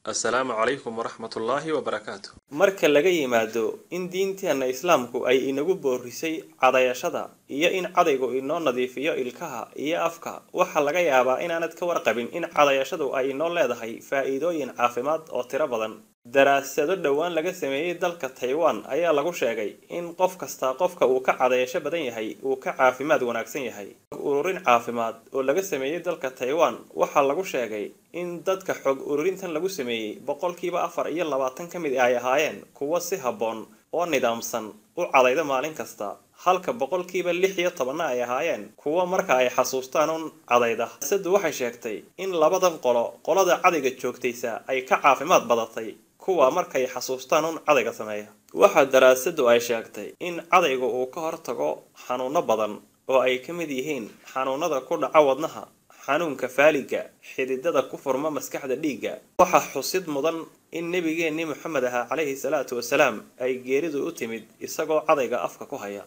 السلام عليكم ورحمة الله وبركاته. marka laga yimaado in diinteena islaamku ay inagu boorisay cadayashada iyo in cadaygu inoo nadiifiyo ilkaha iyo afka waxa laga yaabaa inaanad ka warqabin in cadayashadu ay inoo leedahay faa'iidooyin caafimaad oo tiro badan. daraasado dhowaan laga sameeyay dalka Taiwan ayaa lagu sheegay in qof kasta qofka uu ka cadayasho badan yahay uu ka caafimaad wanaagsan yahay. ururin caafimaad oo laga sameeyay dalka Taiwan waxa lagu sheegay in dadka xog ururintan lagu sameeyay boqolkiiba 24 ka mid ay ahaayeen kuwa si habboon oo nidaamsan u cadayda maalin kasta, halka boqolkiiba 16 ay ahaayeen kuwa marka ay xasuustaan cadayda. Sidoo waxay sheegtay in labadan qolada cadayga joogtaysa ay ka caafimaad badatay kuwa markay xasuustaan cadayga sameeya. waxa daraasadu ay sheegtay in cadaygu uu ka hortago xanuuno badan oo ay ka mid yihiin xanuunada ku dhaca wadnaha, xanuunka faaliga, xididada ku furma maskaxda dhiigga. waxa xusid mudan in nabigeena Muhammad alayhi salaatu wasalaam ay geeridu u timid isagoo cadayga afka ku haya.